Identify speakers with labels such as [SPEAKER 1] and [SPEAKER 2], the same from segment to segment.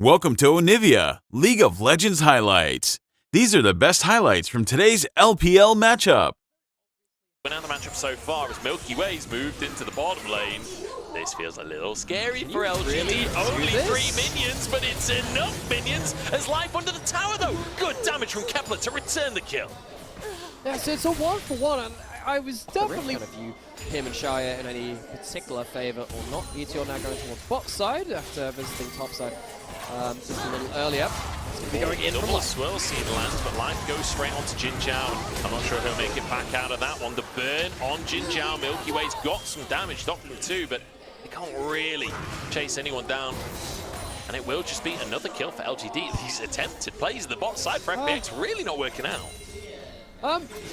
[SPEAKER 1] Welcome to Onivia, League of Legends highlights. These are the best highlights from today's LPL matchup.
[SPEAKER 2] Now the matchup so far as Milky Way's moved into the bottom lane. This feels a little scary for LGD.
[SPEAKER 3] Really
[SPEAKER 2] Only 3 minions, but it's enough minions as life under the tower though. Good damage from Kepler to return the kill.
[SPEAKER 3] Yeah, so it's a 1-for-1, and I was definitely kind of view him and Shire in any particular favor or not. Meteor now going towards bot side after visiting top side just a little earlier. It's going to be going in from
[SPEAKER 2] Double
[SPEAKER 3] left.
[SPEAKER 2] swirl seed lands, but life goes straight onto Jin Zhao. I'm not sure if he'll make it back out of that one. The burn on Jin Zhao. Milky Way's got some damage, Doctor too, but they can't really chase anyone down. And it will just be another kill for LGD. These attempted plays in the bot side for FPX really not working out.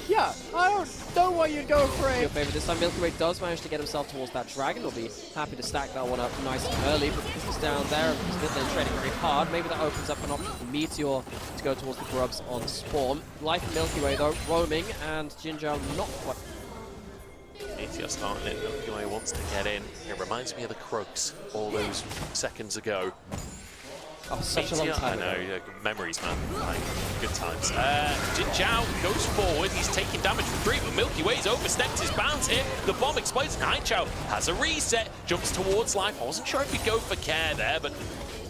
[SPEAKER 3] Yeah, I don't know why you'd go for a favor this time. Milky Way does manage to get himself towards that dragon. He'll be happy to stack that one up nice and early, but because he's down there and he's been trading very hard, maybe that opens up an option for Meteor to go towards the grubs on spawn. Life and Milky Way though, roaming, and Jin Zhao not quite.
[SPEAKER 2] Meteor starting it, Milky Way wants to get in. It reminds me of the Croaks all those seconds ago.
[SPEAKER 3] Oh, such a long time
[SPEAKER 2] ago. I know, memories, man. Like, good times. Jin Zhao goes forward. He's taking damage from 3, but Milky Way's overstepped his bounds here. The bomb explodes, and Haichao has a reset, jumps towards life. I wasn't sure if he'd go for care there, but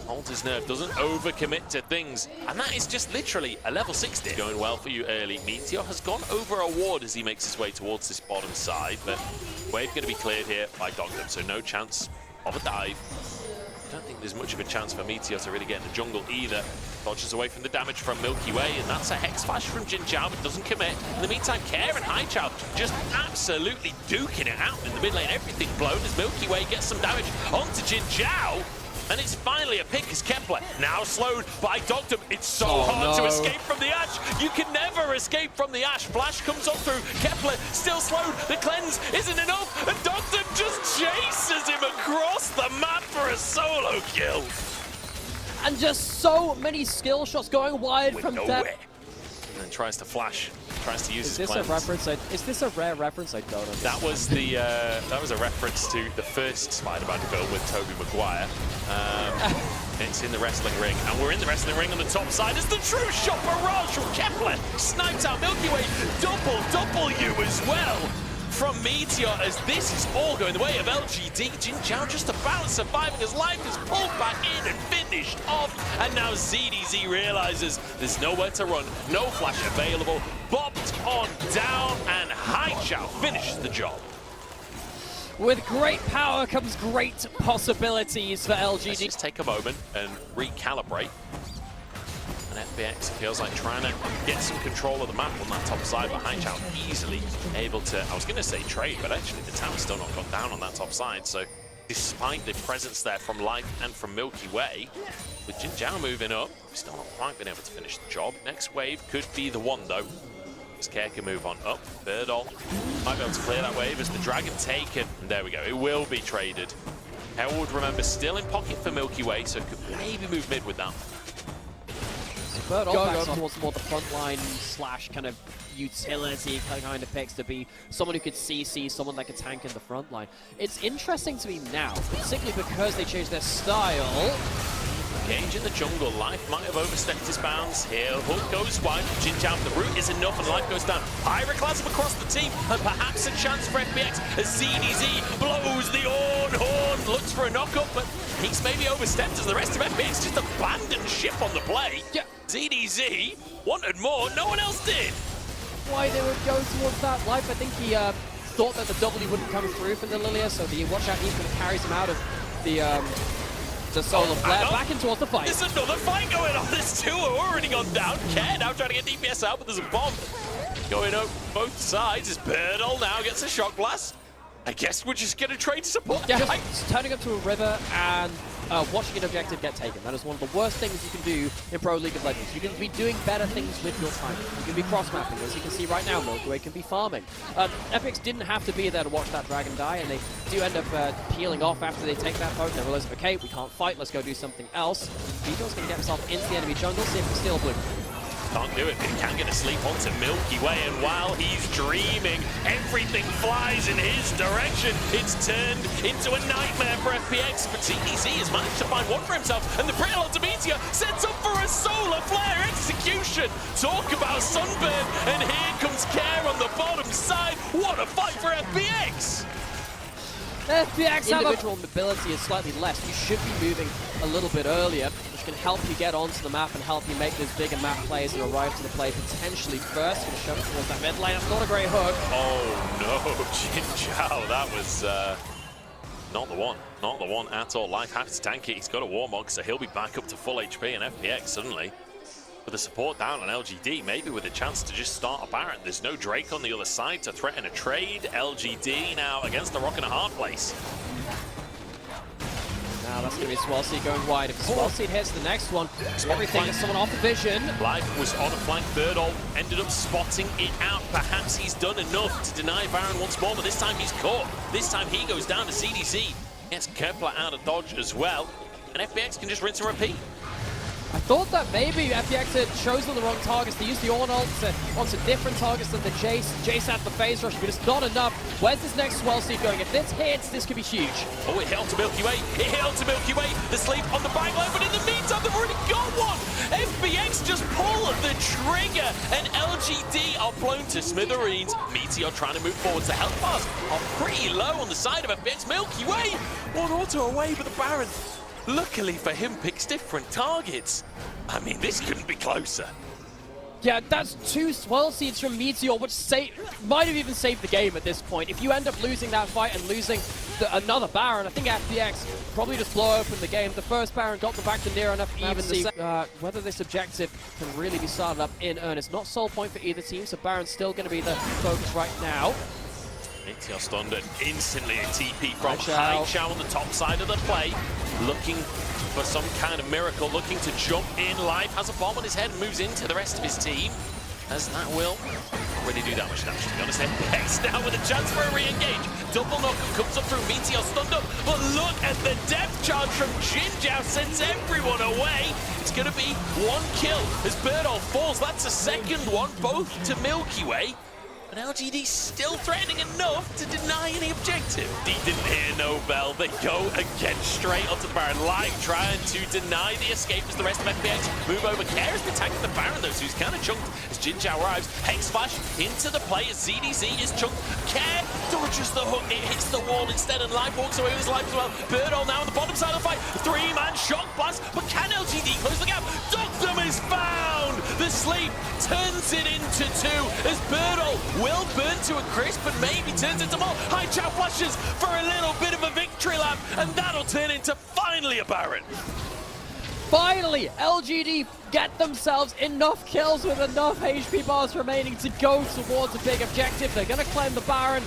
[SPEAKER 2] holds his nerve, doesn't overcommit to things. And that is just literally a level 60. Going well for you early. Meteor has gone over a ward as he makes his way towards this bottom side, but wave going to be cleared here by Dogdom, so no chance of a dive. I don't think there's much of a chance for Meteor to really get in the jungle either. Dodges away from the damage from Milky Way, and that's a Hex Flash from Jin Zhao, but doesn't commit. In the meantime, Care and Haichao just absolutely duking it out in the mid lane. Everything blown as Milky Way gets some damage onto Jin Zhao. And it's finally a pick as Kepler, now slowed by Dogdom. It's so hard to escape from the Ash. You can never escape from the Ash. Flash comes up through. Kepler still slowed. The cleanse isn't enough. And Dogdom just chases him across the map for a solo kill.
[SPEAKER 3] And just so many skill shots going wide from depth.
[SPEAKER 2] And then tries to flash. Tries to use
[SPEAKER 3] is
[SPEAKER 2] his
[SPEAKER 3] this
[SPEAKER 2] cleanse.
[SPEAKER 3] a reference? Is this a rare reference? I don't know.
[SPEAKER 2] That was the that was a reference to the first Spider-Man film with Tobey Maguire. It's in the wrestling ring, and we're in the wrestling ring on the top side. It's the true shot barrage from Kepler. Snipes out Milky Way. Double you as well from Meteor, as this is all going the way of LGD. Jin Zhao just about surviving as life is pulled back in and finished off. And now ZDZ realizes there's nowhere to run, no flash available. Bopped on down, and Haichao finishes the job.
[SPEAKER 3] With great power comes great possibilities for LGD.
[SPEAKER 2] Let's just take a moment and recalibrate. And FPX feels like trying to get some control of the map on that top side, but Haichao easily able to, I was going to say trade, but actually the tower's still not got down on that top side. So despite the presence there from Life and from Milky Way, with Jin Zhao moving up, we've still not quite been able to finish the job. Next wave could be the one though. Care can move on up. Birdol might be able to clear that wave as the dragon taken. And there we go. It will be traded. Herald, remember, still in pocket for Milky Way, so could maybe move mid with that.
[SPEAKER 3] Birdol backs towards more the front line slash kind of utility kind of picks to be someone who could CC, someone that could tank in the front line. It's interesting to me now, particularly because they changed their style.
[SPEAKER 2] Gage in the jungle. Life might have overstepped his bounds here. Hook goes wide. Jin Zhao, the root is enough, and Life goes down. Pyroclasm across the team, and perhaps a chance for FPX as ZDZ blows the horn. Looks for a knock-up, but he's maybe overstepped as the rest of FPX just abandoned ship on the play. Yeah. ZDZ wanted more. No one else did.
[SPEAKER 3] Why they would go towards that Life? I think he thought that the W wouldn't come through for the Lilia, so the watch out kind of carries him out of the solar flare back in towards the fight.
[SPEAKER 2] There's another fight going on. There's two are already gone down. Care now trying to get DPS out, but there's a bomb going up both sides. As Birdol now gets a shock blast. I guess we're just going to trade support.
[SPEAKER 3] Yeah, just turning up to a river and watching an objective get taken. That is one of the worst things you can do in Pro League of Legends. You can be doing better things with your time. You can be cross-mapping, as you can see right now. Milky Way can be farming. FPX didn't have to be there to watch that dragon die, and they do end up peeling off after they take that poke. They realize, okay, we can't fight, let's go do something else. Beagle's going to get himself into the enemy jungle, see if he can steal blue.
[SPEAKER 2] Can't do it, but he can get a sleep onto Milky Way, and while he's dreaming, everything flies in his direction. It's turned into a nightmare for FPX, but ZDZ has managed to find one for himself, and the Brittle onto Meteor sets up for a solar flare execution. Talk about sunburn, and here comes Care on the bottom side. What a fight for FPX!
[SPEAKER 3] FPX individual mobility is slightly less. You should be moving a little bit earlier, which can help you get onto the map and help you make those bigger map plays and arrive to the play potentially first. Going to shove it towards that mid lane. That's not a great hook.
[SPEAKER 2] Oh no, Jin Zhao, that was not the one. Not the one at all. Life has to tank it. He's got a Warmog, so he'll be back up to full HP, and FPX suddenly with the support down on LGD, maybe with a chance to just start a Baron. There's no Drake on the other side to threaten a trade. LGD now against the rock and a hard place.
[SPEAKER 3] Now that's going to be Swellseed going wide. If Swellseed hits the next one, everything is someone off the vision.
[SPEAKER 2] Life was on a flank. Birdall ended up spotting it out. Perhaps he's done enough to deny Baron once more, but this time he's caught. This time he goes down to CDC. Gets Kepler out of dodge as well. And FPX can just rinse and repeat.
[SPEAKER 3] I thought that maybe FPX had chosen the wrong targets. They used the Ornn ult onto different targets than the Jace. Jace had the phase rush, but it's not enough. Where's this next Swellseed going? If this hits, this could be huge.
[SPEAKER 2] Oh, it hit onto Milky Way. It hit onto Milky Way. The sleep on the back line, but in the meantime, they've already got one. FPX just pull the trigger, and LGD are blown to smithereens. Meteor trying to move forward. The health bars are pretty low on the side of FPX. Milky Way, one auto away, but the Baron, luckily for him, picks different targets. I mean, this couldn't be closer.
[SPEAKER 3] Yeah, that's two Swellseeds from Meteor, which might have even saved the game at this point. If you end up losing that fight and losing another Baron, I think FPX probably just blow open the game. The first Baron got them back to near enough even. Whether this objective can really be started up in earnest. Not sole point for either team, so Baron's still going to be the focus right now.
[SPEAKER 2] Meteor stunned and instantly a TP from Haichao on the top side of the play, looking for some kind of miracle, looking to jump in. Life has a bomb on his head and moves into the rest of his team, as that will not really do that much damage, to be honest. FPX now with a chance for a re-engage. Double knockup comes up through Meteor, stunned up, but look at the depth charge from Jin Zhao, sends everyone away. It's going to be one kill as Birdall falls. That's a second one, both to Milky Way. But LGD still threatening enough to deny any objective. He didn't hear no bell. They go again straight onto the Baron. Live trying to deny the escape as the rest of FPX move over. Care has been attacking the Baron though, so he's kind of chunked as Jin Zhao arrives. Hex Flash into the play as ZDZ is chunked. Care dodges the hook. It hits the wall instead, and Live walks away with his life as well. Birdall now on the bottom side of the fight. Three-man shock blast, but can LGD close the gap? Doctum is found! The sleep turns it into two as Birdall will burn to a crisp and maybe turns into more. Haichao flashes for a little bit of a victory lap, and that'll turn into finally a Baron.
[SPEAKER 3] Finally, LGD get themselves enough kills with enough HP bars remaining to go towards a big objective. They're going to claim the Baron,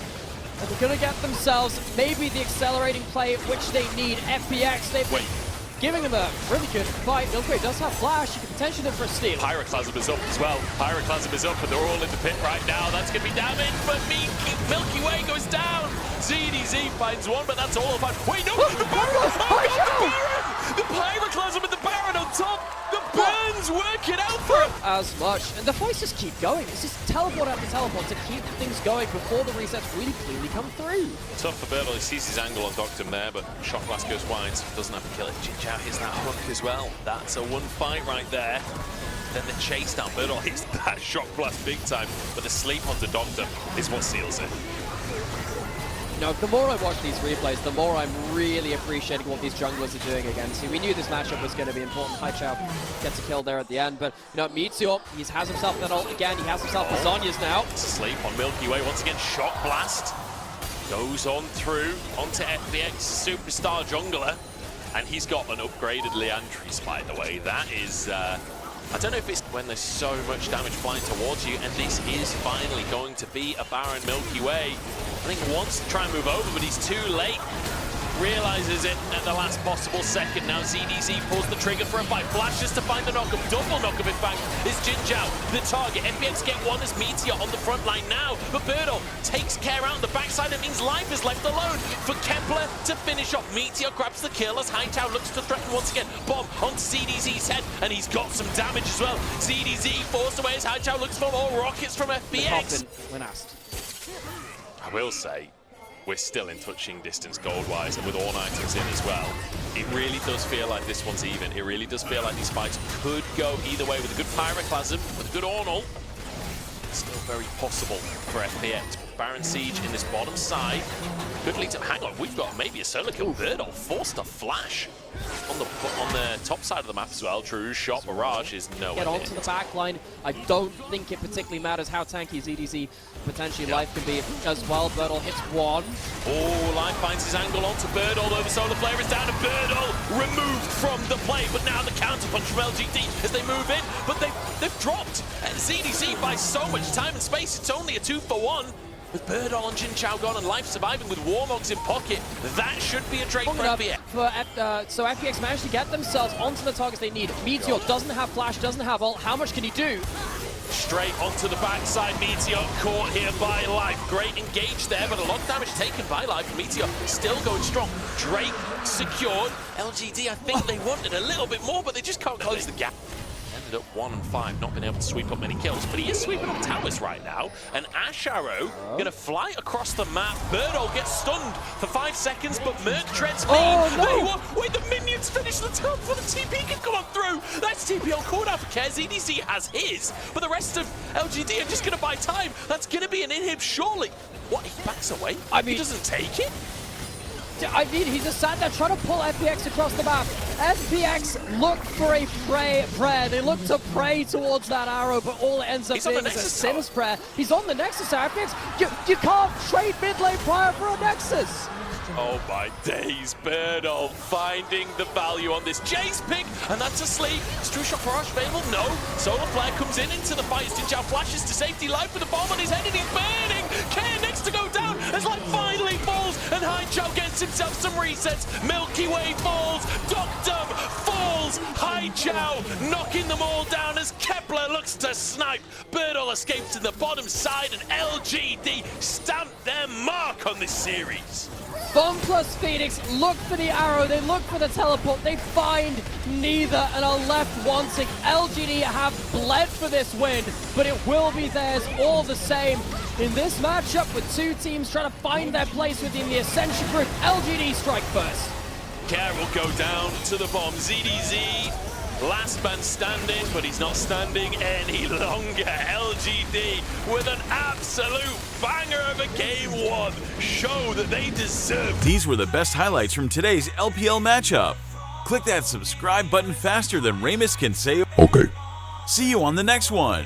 [SPEAKER 3] and they're going to get themselves maybe the accelerating play which they need. FPX, they've been giving them a really good fight. Milky Way does have flash. You can potentially them for a steal.
[SPEAKER 2] Pyroclasm is up as well. Pyroclasm is up, and they're all in the pit right now. That's going to be damage, but Milky Way goes down. ZDZ finds one, but that's all about. Wait, no! The Baron! Oh, the Pyroclasm and the Baron on top! The burns work it out for him!
[SPEAKER 3] As much. And the fights just keep going. It's just teleport after teleport to keep things going before the resets really clearly come through.
[SPEAKER 2] Tough for Birdall. He sees his angle on Doctum there, but Shock Blast goes wide, so he doesn't have to kill it. Jin Zhao hits that hook as well. That's a one fight right there. Then the chase down. Birdall hits that Shock Blast big time, but the sleep onto Doctum is what seals it.
[SPEAKER 3] You know, the more I watch these replays, the more I'm really appreciating what these junglers are doing against. We knew this matchup was going to be important. Haichao gets a kill there at the end, but you know, Meteor, he has himself that ult again. He has himself the Zhonya's now.
[SPEAKER 2] Sleep on Milky Way once again. Shock Blast goes on through onto FPX superstar jungler, and he's got an upgraded Leandris, by the way. That is, I don't know if it's when there's so much damage flying towards you, and this is finally going to be a Baron Milky Way. I think he wants to try and move over, but he's too late. realizes it at the last possible second. Now ZDZ pulls the trigger for a fight, flashes to find the knockup, double knockup in fact, is Jinjiao the target. FPX get one as Meteor on the front line now, but Birdle takes care out on the backside. It means life is left alone for Kepler to finish off. Meteor grabs the kill as Hightower looks to threaten once again. Bomb onto ZDZ's head, and he's got some damage as well. ZDZ forced away as Hightower looks for more rockets from FPX.
[SPEAKER 3] When asked.
[SPEAKER 2] I will say, we're still in touching distance gold-wise, and with all items in as well, it really does feel like this one's even. It really does feel like these fights could go either way. With a good Pyroclasm, with a good Ornal, it's still very possible for FPX. Baron Siege in this bottom side could lead to... Hang on, we've got maybe a solo kill. Birdle forced to flash on the top side of the map as well. True shot barrage is nowhere
[SPEAKER 3] Get
[SPEAKER 2] near.
[SPEAKER 3] onto the back line. I don't think it particularly matters how tanky ZDZ potentially life can be as well. Birdle hits one.
[SPEAKER 2] Oh, Life finds his angle onto Birdle, though the Solar Flare is down, and Birdle removed from the play. But now the counterpunch from LGD as they move in, but they've dropped ZDZ by so much time and space. It's only a 2-for-1. With Birdle and Jinjiao gone and Life surviving with Warmogs in pocket, that should be a trade for FPX.
[SPEAKER 3] So FPX managed to get themselves onto the targets they need. Meteor doesn't have flash, doesn't have ult. How much can he do?
[SPEAKER 2] Straight onto the backside, Meteor caught here by Life. Great engage there, but a lot of damage taken by Life. Meteor still going strong. Drake secured. LGD, I think they wanted a little bit more, but they just can't close the gap. Ended up 1 and 5, not been able to sweep up many kills, but he is sweeping up towers right now. And Ash Arrow gonna fly across the map. Birdle gets stunned for 5 seconds, but Merc treads clean.
[SPEAKER 3] Oh, no!
[SPEAKER 2] Wait, the minions finish the top before the TP can come on through. That's TP on cooldown for Care. ZDZ has his, but the rest of LGD are just gonna buy time. That's gonna be an inhib surely. What, he backs away?
[SPEAKER 3] I mean,
[SPEAKER 2] he doesn't take it?
[SPEAKER 3] I mean, he just sat there trying to pull FPX across the map. FPX looked for a prayer. They look to pray towards that arrow, but all it ends up being is a Sims prayer. He's on the Nexus tower. FPX, you can't trade mid lane prior for a Nexus.
[SPEAKER 2] Oh my days, Birdle finding the value on this Jace pick, and that's asleep. Is True Shot Barrage available? No. Solar Flare comes into the fight. Jinjiao flashes to safety. Life with a bomb on his head, and he's burning. Care next to go down as Life finally falls, and Highchow gets himself some resets. Milky Way falls. Doctum falls. Highchow knocking them all down as Kepler looks to snipe. Birdle escapes to the bottom side, and LGD stamped their mark on this series.
[SPEAKER 3] FunPlus Phoenix look for the arrow, they look for the teleport, they find neither and are left wanting. LGD have bled for this win, but it will be theirs all the same. In this matchup with two teams trying to find their place within the Ascension group, LGD strike first.
[SPEAKER 2] Care will go down to the bomb. ZDZ, last man standing, but he's not standing any longer. LGD with an absolute banger of a game one. Show that they deserve.
[SPEAKER 1] These were the best highlights from today's LPL matchup. Click that subscribe button faster than Ramus can say okay. See you on the next one.